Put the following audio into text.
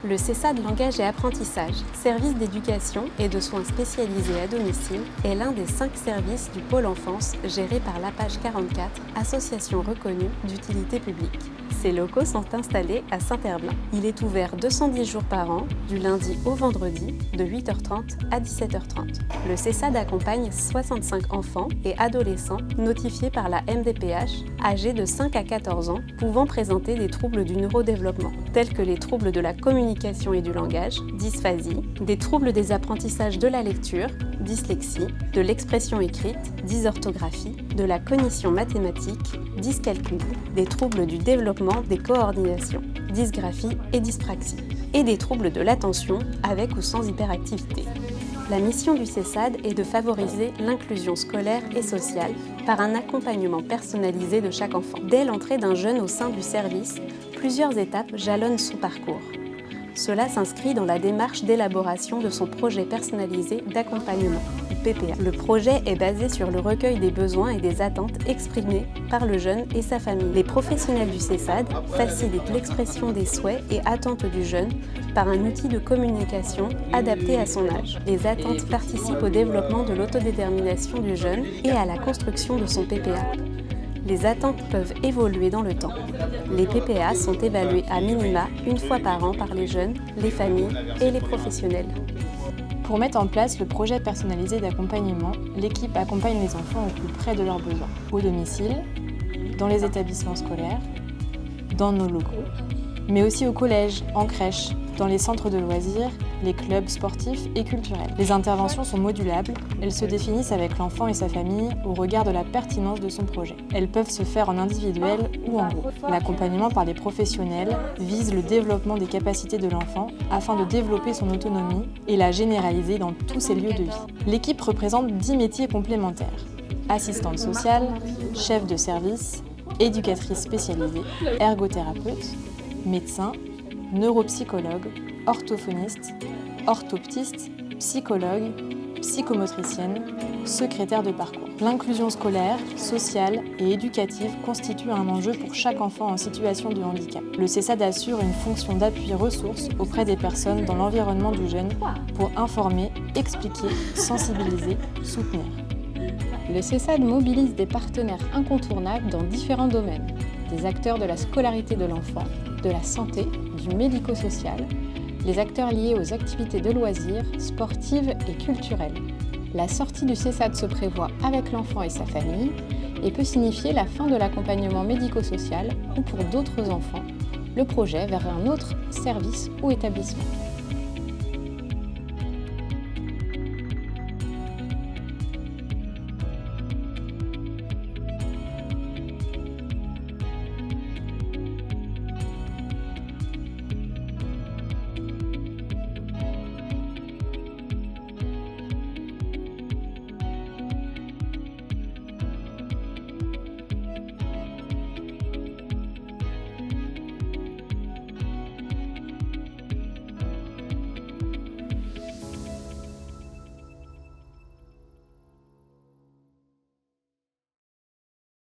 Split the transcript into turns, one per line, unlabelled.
Le CESAD Langage et Apprentissage, service d'éducation et de soins spécialisés à domicile, est l'un des 5 services du Pôle Enfance géré par l'APAGE 44, association reconnue d'utilité publique. Ses locaux sont installés à Saint-Herblain. Il est ouvert 210 jours par an, du lundi au vendredi, de 8h30 à 17h30. Le CESAD accompagne 65 enfants et adolescents notifiés par la MDPH, âgés de 5 à 14 ans, pouvant présenter des troubles du neurodéveloppement, tels que les troubles de la communication et du langage, dysphasie, des troubles des apprentissages de la lecture, dyslexie, de l'expression écrite, dysorthographie, de la cognition mathématique, dyscalculie, des troubles du développement des coordinations, dysgraphie et dyspraxie, et des troubles de l'attention avec ou sans hyperactivité. La mission du CESAD est de favoriser l'inclusion scolaire et sociale par un accompagnement personnalisé de chaque enfant. Dès l'entrée d'un jeune au sein du service, plusieurs étapes jalonnent son parcours. Cela s'inscrit dans la démarche d'élaboration de son projet personnalisé d'accompagnement, PPA. Le projet est basé sur le recueil des besoins et des attentes exprimés par le jeune et sa famille. Les professionnels du CESAD facilitent l'expression des souhaits et attentes du jeune par un outil de communication adapté à son âge. Les attentes participent au développement de l'autodétermination du jeune et à la construction de son PPA. Les attentes peuvent évoluer dans le temps. Les PPA sont évalués à minima une fois par an par les jeunes, les familles et les professionnels.
Pour mettre en place le projet personnalisé d'accompagnement, l'équipe accompagne les enfants au plus près de leurs besoins, au domicile, dans les établissements scolaires, dans nos locaux, mais aussi au collège, en crèche, dans les centres de loisirs, les clubs sportifs et culturels. Les interventions sont modulables, elles se définissent avec l'enfant et sa famille au regard de la pertinence de son projet. Elles peuvent se faire en individuel ou en groupe. L'accompagnement par les professionnels vise le développement des capacités de l'enfant afin de développer son autonomie et la généraliser dans tous ses lieux de vie. L'équipe représente 10 métiers complémentaires. Assistante sociale, chef de service, éducatrice spécialisée, ergothérapeute, médecin, neuropsychologue, orthophoniste, orthoptiste, psychologue, psychomotricienne, secrétaire de parcours. L'inclusion scolaire, sociale et éducative constitue un enjeu pour chaque enfant en situation de handicap. Le CESAD assure une fonction d'appui ressources auprès des personnes dans l'environnement du jeune pour informer, expliquer, sensibiliser, soutenir.
Le CESAD mobilise des partenaires incontournables dans différents domaines, des acteurs de la scolarité de l'enfant, de la santé, du médico-social, les acteurs liés aux activités de loisirs, sportives et culturelles. La sortie du CESAD se prévoit avec l'enfant et sa famille et peut signifier la fin de l'accompagnement médico-social ou pour d'autres enfants, le projet vers un autre service ou établissement.